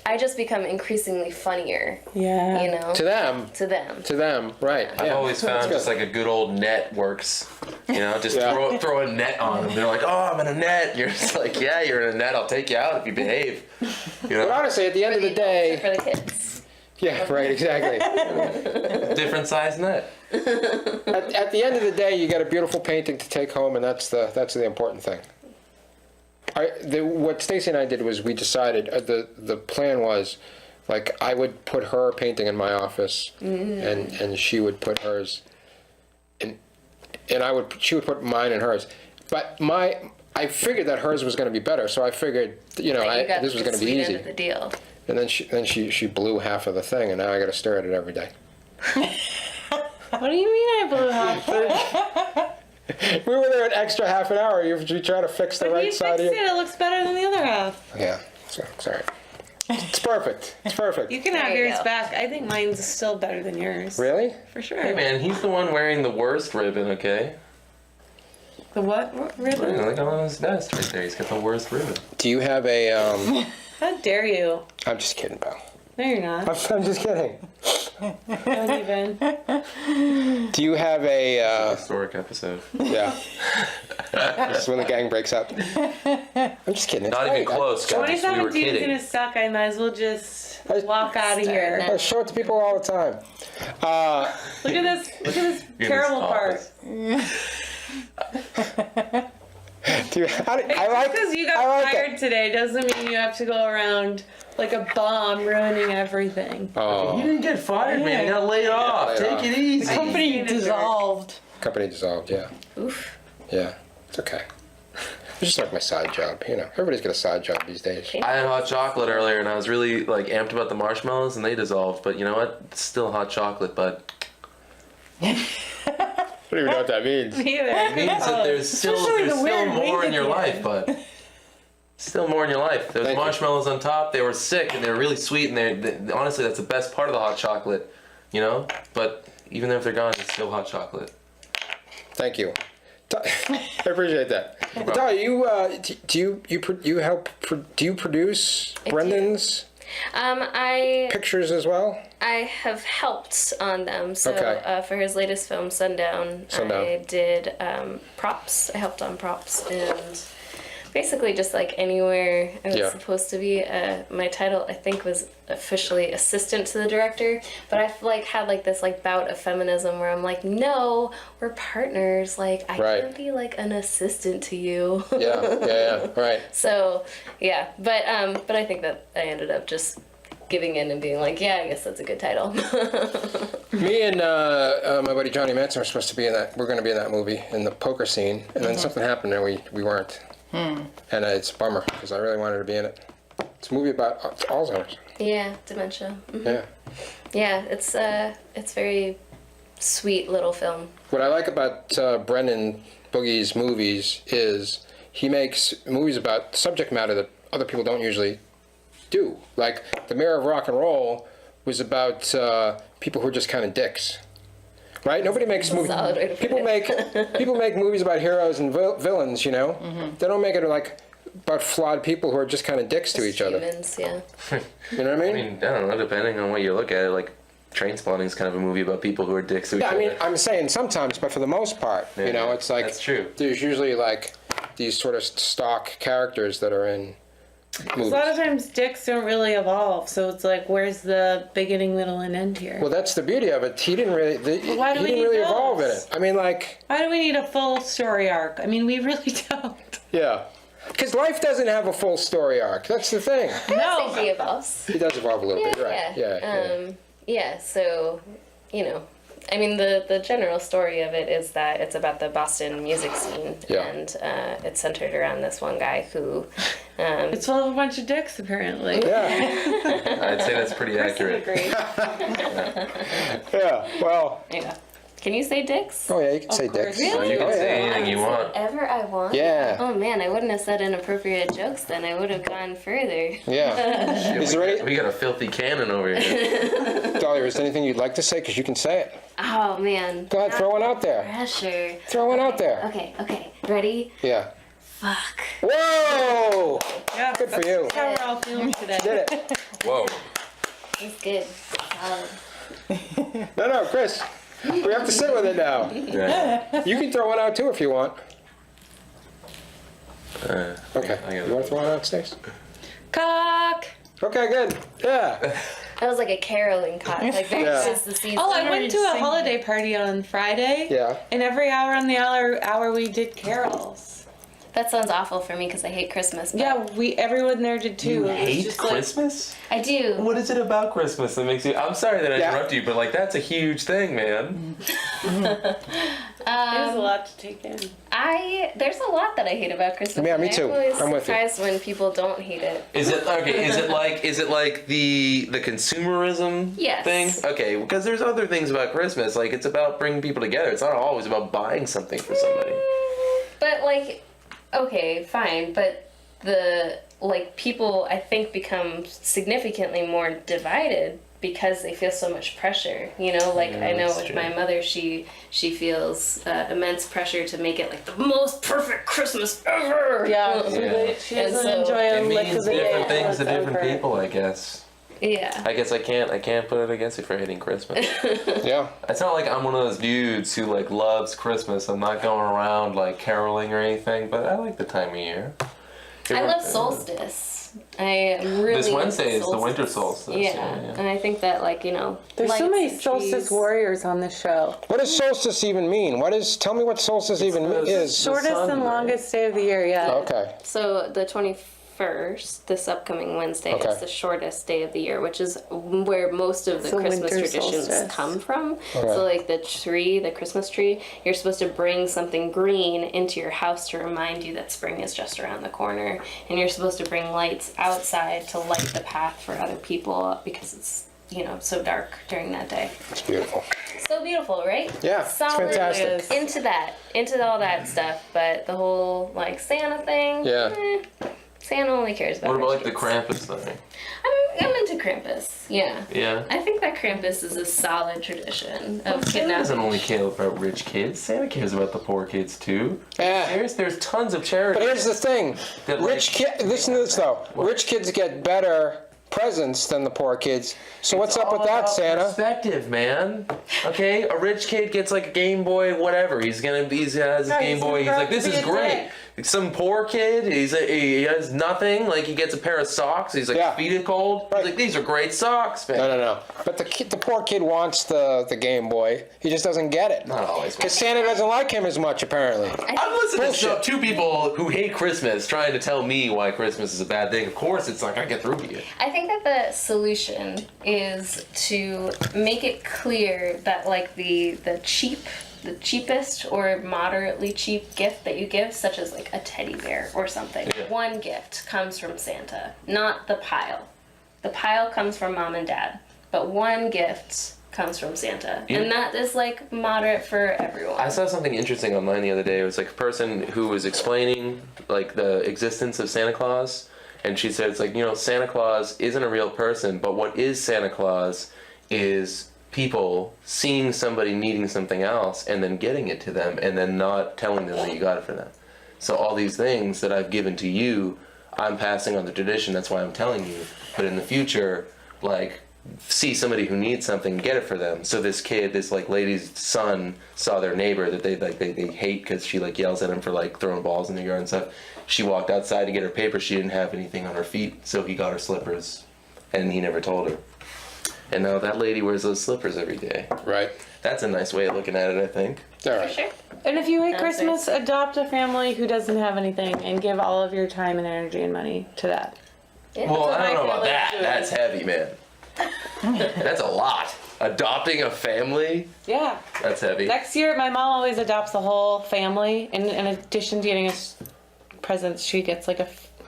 I just become increasingly funnier, Yeah. To them. to them. To them. Right. I've yeah. always That's found good. just like a good old net works. You know, just Yeah. throw a net on them. They're like, "Oh, I'm in a net." You're just like, "Yeah, you're in a net. I'll take you out if you behave." You But know, honestly, at the end of the day, For the kids. yeah, right, exactly. different size net. At the end of the day, you got a beautiful painting to take home, and that's the important thing. What Stacy and I did was we decided the plan was, like, I would put her painting in my office, and she would put hers, and she would put mine in hers, but I figured that hers was going to be better, so I figured this was going to be Sweet easy, end of the deal. and then she blew half of the thing, and now I got to stare at it every day. What do you mean I blew half? We were there an extra half an hour. You try to fix the But right you side fixed of it. you. It looks better than the other half. Yeah, sorry. It's perfect. It's perfect. You can have There you yours go. back. I think mine's still better than yours. Really? For sure. Hey man, he's the one wearing the worst ribbon. Okay, The what ribbon? look on his vest right there. He's got the worst ribbon. Do you have a? How dare you? I'm just kidding, pal. No, you're not. I'm just kidding. Don't even. Do you have a? Historic episode. Yeah. This is when the gang breaks up. I'm just kidding. It's Not even great. close, guys. We were 2017 is kidding. gonna suck. I might as well just I- walk out of here. I show it to people all the time. Look at this. Look at this In terrible this part. office. I like. Because you got I like fired it. today doesn't mean you have to go around like a bomb ruining everything. Oh, didn't get fired, man. You got laid off. Laid off. Take it easy. Company dissolved. company dissolved. Yeah. Oof. Yeah. It's okay. It's just like my side job. Everybody's got a side job these days. I had hot chocolate earlier, and I was really like amped about the marshmallows, and they dissolved. But you know what? It's still hot chocolate, but I don't even know what that means. Either. It means that there's still more in your life, but still more in your life. Those Thank you. marshmallows on top, they were sick and they were really sweet, and they honestly, that's the best part of the hot chocolate, you know. But even if they're gone, it's still hot chocolate. Thank you. I appreciate that. Dalya, do you produce Brendan's pictures as well? I have helped on them. So Okay. for his latest film, Sundown, I did props. I helped on props and basically just like anywhere I was supposed to be. My title, I think, was officially assistant to the director, but I've like had like this like bout of feminism where I'm like, no, we're partners. Like I can't be like an assistant to you. Yeah, right. So yeah, but I think that I ended up just giving in and being like, yeah, I guess that's a good title. Me and my buddy Johnny Manson were supposed to be in that. We're going to be in that movie, in the poker scene, and then something happened and we weren't. And it's a bummer because I really wanted to be in it. It's a movie about Alzheimer's. Yeah, dementia. Mhm. Yeah. Yeah, it's very sweet little film. What I like about Brendan Boogie's movies is he makes movies about subject matter that other people don't usually do. Like The Mirror of Rock and Roll was about people who are just kind of dicks. Right? Nobody makes movies. People make movies about heroes and villains, you know? They don't make it like about flawed people who are just kind of dicks to each other. Humans, yeah. You know what I mean? I mean, I don't know, depending on what you look at it, like Trainspotting is kind of a movie about people who are dicks to each Yeah, I other. mean, I'm saying sometimes, but for the most part, you know, it's like that's true. There's usually like these sort of stock characters that are in movies. A lot of times dicks don't really evolve, so it's like, where's the beginning, middle, and end here? Well, that's the beauty of it. He didn't really. Why do he we didn't need really those? evolve in it. I mean, like, Why do we need a full story arc? I mean, we really don't. yeah, because life doesn't have a full story arc. That's the thing. I think he evolves. He does evolve a little bit, right? Yeah. Yeah, so, you know, I mean, the general story of it is that it's about the Boston music scene, and it's centered around this one guy who... It's full of a bunch of dicks, apparently. Yeah. I'd say that's pretty accurate. Agreed. Yeah. Well. Yeah. Can you say dicks? Oh yeah, you can say course. dicks. Really? You can say anything you want. Whatever I want? Yeah. Oh man, I wouldn't have said inappropriate jokes then. I would have gone further. Yeah. Is there any, We got a filthy cannon over here. Dahlia, is there anything you'd like to say? Because you can say it. Oh man. Go ahead, throw one out there. Pressure. Throw one out there. Okay. Ready? Yeah. Fuck. Whoa! Yeah, Good for you. that's how we're all feeling today. Did it. Whoa. It's good. Solid. No, Chris. We have to sit with it now. Yeah. You can throw one out too if you want. I Okay. got You it. want to throw one out, Stace? Cock! Okay, good. Yeah. That was like a caroling cock. Like there's just the season. Oh, I went to a holiday party on Friday. Yeah. And every hour on the hour we did carols. That sounds awful for me because I hate Christmas. But Yeah, everyone there did too. You It was hate just like- Christmas? I do. What is it about Christmas that makes you... I'm sorry that I Yeah. interrupt you, but like that's a huge thing, man. There's a lot to take in. There's a lot that I hate about Christmas. Yeah, me and too. I'm always I'm with you. surprised when people don't hate it. Is it okay? Is it like the consumerism Yes. thing? Okay, because there's other things about Christmas. Like it's about bringing people together. It's not always about buying something for somebody. But like, okay, fine, but people I think become significantly more divided because they feel so much pressure. You know, like I know that's with true. my mother, she feels immense pressure to make it like the most perfect Christmas ever. Yeah, Yeah. she And doesn't so- enjoy It a lick means of the day. different things to until it's different over. people, I guess. Yeah. I guess I can't put it against you for hating Christmas. Yeah. It's not like I'm one of those dudes who like loves Christmas. I'm not going around like caroling or anything, but I like the time of year. I love solstice. I am really This Wednesday into is the winter solstice. Yeah. And I think that There's so lights many and solstice trees- warriors on this show. What does solstice even mean? Tell me what solstice even is. Shortest sun, and right? longest day of the year, yeah. Okay. So the 21st, this upcing Wednesday, Okay. is the shortest day of the year, which is where most of the So Christmas winter traditions solstice. come from. Okay. So like the Christmas tree, you're supposed to bring something green into your house to remind you that spring is just around the corner. And you're supposed to bring lights outside to light the path for other people because it's so dark during that day. It's beautiful. So beautiful, right? Yeah, it's Solid fantastic. into all that stuff, but the whole like Santa thing. Yeah. Santa only cares about. What about like the rich kids. Krampus thing? I'm into Krampus. Yeah. Yeah. I think that Krampus is a solid tradition of Santa kidnapping. doesn't only care about rich kids. Santa cares about the poor kids too. Yeah. There's tons of charity. But here's the thing. That, Listen to this though. Rich kids get better presents than the poor kids. So what's up with that, Santa? Perspective, man. Okay, a rich kid gets like a Game Boy, whatever. He has his Game Boy. He's like, this is great. Some poor kid, he has nothing. Like he gets a pair of socks. He's like, feet are cold. He's like, these are great socks, man. No. But the poor kid wants the Game Boy. He just doesn't get it. Not always. Because Santa doesn't like him as much, apparently. I'm listening Bullshit. to two people who hate Christmas trying to tell me why Christmas is a bad thing. Of course, it's not gonna get through to you. I think that the solution is to make it clear that like the cheapest or moderately cheap gift that you give, such as like a teddy bear or something, one gift comes from Santa, not the pile. The pile comes from mom and dad, but one gift comes from Santa, and that is like moderate for everyone. I saw something interesting online the other day. It was like a person who was explaining like the existence of Santa Claus, and she said it's like, Santa Claus isn't a real person, but what is Santa Claus is people seeing somebody needing something else and then getting it to them and then not telling them that you got it for them. So all these things that I've given to you, I'm passing on the tradition. That's why I'm telling you. But in the future, like, see somebody who needs something, get it for them. So this kid, this like lady's son, saw their neighbor that they hate because she like yells at him for like throwing balls in the yard and stuff. She walked outside to get her paper. She didn't have anything on her feet, so he got her slippers, and he never told her. And now that lady wears those slippers every day. Right. That's a nice way of looking at it, I think. All right. Sure. And if you hate That's Christmas, adopt a family who doesn't have anything and give all of your time and energy and money to that. Yeah. Well, I don't know I feel about like that. doing. That's heavy, man. That's a lot. Adopting a family? Yeah. That's heavy. Next year, my mom always adopts the whole family. And in addition to getting us presents, she gets like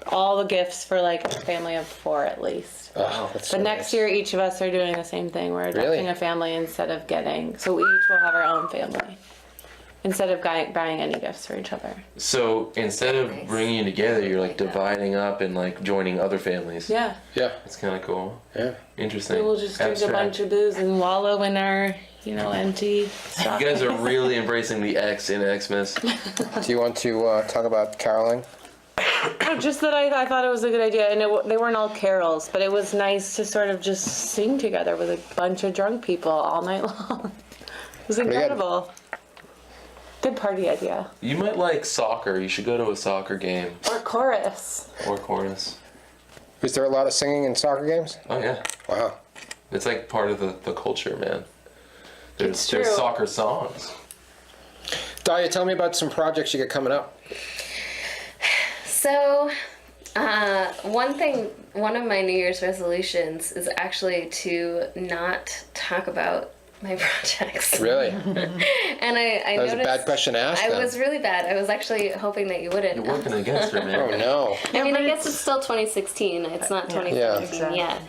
all the gifts for like a family of 4 at least. Oh, that's so But next nice. year, each of us are doing the same thing. We're adopting Really? a family instead of getting. So we each will have our own family instead of buying any gifts for each other. So instead of Nice. bringing you together, you're like dividing up and like joining other families. Yeah. Yeah. It's kind of cool. Yeah. Interesting. We'll just drink Abstract. a bunch of booze and wallow in our, empty You stockings. guys are really embracing the X in Xmas. Do you want to talk about caroling? Just that I thought it was a good idea, and they weren't all carols, but it was nice to sort of just sing together with a bunch of drunk people all night long. It was good. incredible. Good party idea. You might like soccer. You should go to a soccer game Or chorus. or chorus. Is there a lot of singing in soccer games? Oh yeah, Wow. it's like part of the culture, man. It's There's true. soccer songs. Dahlia, tell me about some projects you got coming up. So, one of my New Year's resolutions is actually to not talk about my projects. Really? And I That was a noticed bad question to ask I then. was really bad. I was actually hoping that you wouldn't. You're working against her, man. Oh no. I mean, but I guess it's still 2016. It's not 2017 Yeah. yet.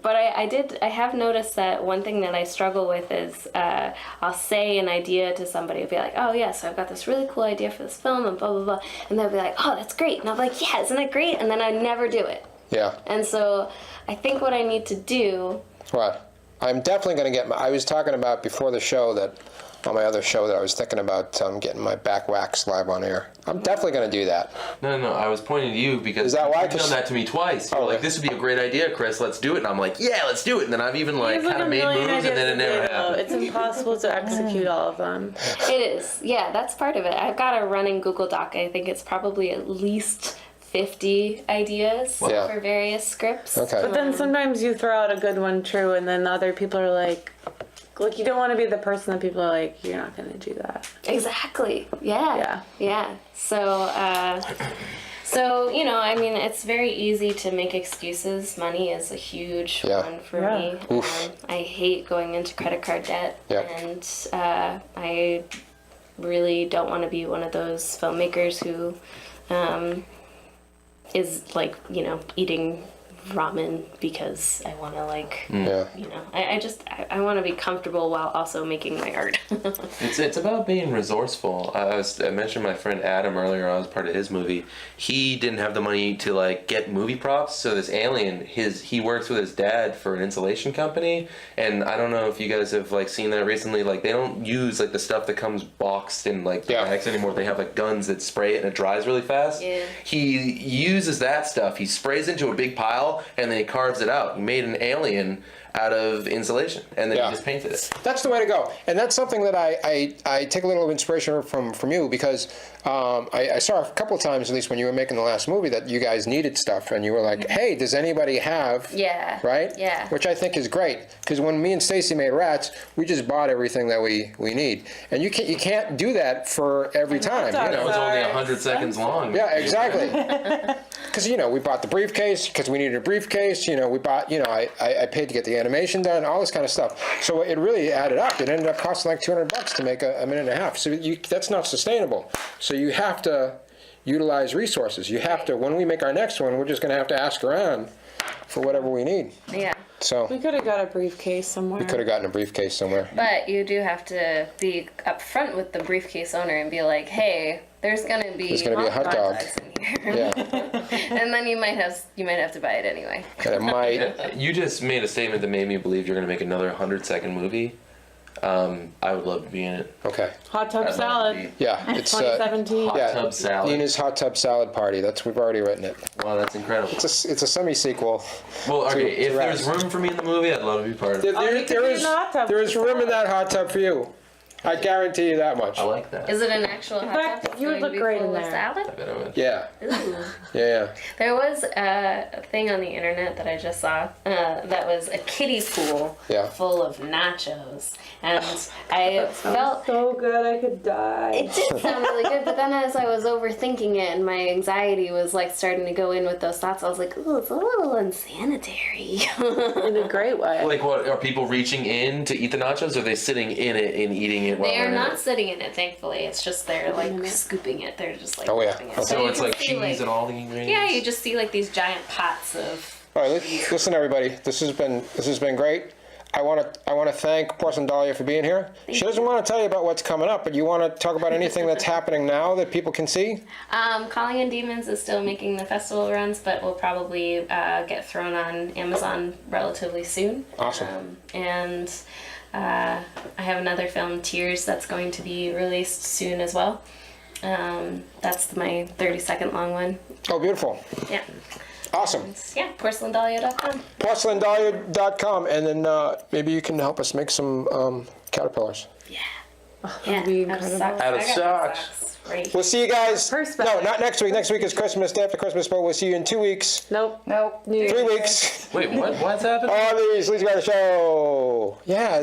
But I have noticed that one thing that I struggle with is I'll say an idea to somebody. I'll be like, oh, yeah, so I've got this really cool idea for this film and blah, blah, blah. And they'll be like, oh, that's great. And I'm like, yeah, isn't it great? And then I never do it. Yeah. And so I think what I need to do. What? I'm definitely going to get I was talking about before the show that, on my other show, that I was thinking about getting my back waxed live on air. I'm definitely going to do that. No. I was pointing to you because Is that why? you've done that to me twice. You're Oh, like, okay. this would be a great idea, Chris. Let's do it. And I'm like, yeah, let's do it. And then I've even like There's like kind a of made million moves, and then it ideas never to do. happened. It's impossible to execute all of them. It is. Yeah, that's part of it. I've got a running Google Doc. I think it's probably at least 50 ideas Yeah. for various scripts. Okay. But then sometimes you throw out a good one true, and then other people are like you don't want to be the person that people are like, you're not going to do that. Exactly. Yeah. Yeah. So, I mean, it's very easy to make excuses. Money is a huge Yeah. one for Yeah. me. Oof. I hate going into credit card debt. Yeah. And I really don't want to be one of those filmmakers who is like, eating ramen because I want to Yeah. I want to be comfortable while also making my art. It's about being resourceful. I mentioned my friend Adam earlier. I was part of his movie. He didn't have the money to get movie props, so this alien, he works with his dad for an insulation company, and I don't know if you guys have seen that recently. They don't use the stuff that comes boxed in the bags anymore. They have guns that spray it and it dries really fast. Yeah. He uses that stuff. He sprays into a big pile and then he carves it out. He made an alien out of insulation, and then Yeah. he just painted it. That's the way to go, and that's something that I take a little inspiration from you, because I saw a couple of times, at least when you were making the last movie, that you guys needed stuff, and you were like, hey, does anybody have, Yeah. right? Yeah. Which I think is great, because when me and Stacy made Rats, we just bought everything that we need, and you can't do that for every time, That It was Sorry. only 100 seconds long. Yeah, exactly. Because we bought the briefcase because we needed a briefcase. We bought. I paid to get the animation done, all this kind of stuff. So it really added up. It ended up costing $200 to make a minute and a half. So that's not sustainable. So you have to utilize resources. You have to. When we make our next one, we're just going to have to ask around for whatever we need. Yeah. So We could have got a briefcase somewhere. we could have gotten a briefcase somewhere. But you do have to be upfront with the briefcase owner and be like, hey, there's gonna be a hot dog. dogs in here. Yeah, And then you might have to buy it anyway. and it might. You just made a statement that made me believe you're going to make another 100-second movie. I would love to be in it. Okay. Hot tub I'd love to salad. be- Yeah, it's 2017. Hot yeah, tub salad. Nina's hot tub salad party. We've already written it. Wow, that's incredible. It's a semi-sequel. Well, okay, if Rats. there's room for me in the movie, I'd love to be part of it. you could be in the hot tub. There is room in that hot tub for you. I guarantee you that much. I like that. Is it an actual hot fact, tub? that's you would going to look be great full in of there. salad? I bet I would. Yeah. Ooh. Yeah. There was a thing on the internet that I just saw that was a kiddie pool Yeah. full of nachos. And I felt so good, I could die. it did sound really good, but then as I was overthinking it and my anxiety was starting to go in with those thoughts, I was like, ooh, it's a little unsanitary. In a great way. What, are people reaching in to eat the nachos, or are they sitting in it and eating it while They they're are in not it? sitting in it, thankfully. It's just they're scooping it. They're just Oh, yeah. whipping it. Okay. So you it's can like see, cheese and all the ingredients? Yeah, you just see these giant pots of. All right, listen, everybody. This has been great. I want to thank Porcelain Dalya for being here. She doesn't want to tell you about what's coming up, but you want to talk about anything that's happening now that people can see? Calling in Demons is still making the festival runs, but will probably get thrown on Amazon relatively soon. Awesome. And I have another film, Tears, that's going to be released soon as well. That's my 30-second long one. Oh, beautiful. Yeah. Awesome. Yeah, porcelaindalya.com. Porcelaindalya.com, and then maybe you can help us make some caterpillars. Yeah, be out of incredible. socks. Out of I got socks. Great. We'll see you guys. First No, bag. not next week. Next week is Christmas, day after Christmas, but we'll see you in 2 weeks. Nope. Nope. New 3 weeks. Wait, what's happening? On the Sleazegrinder Show. Yeah.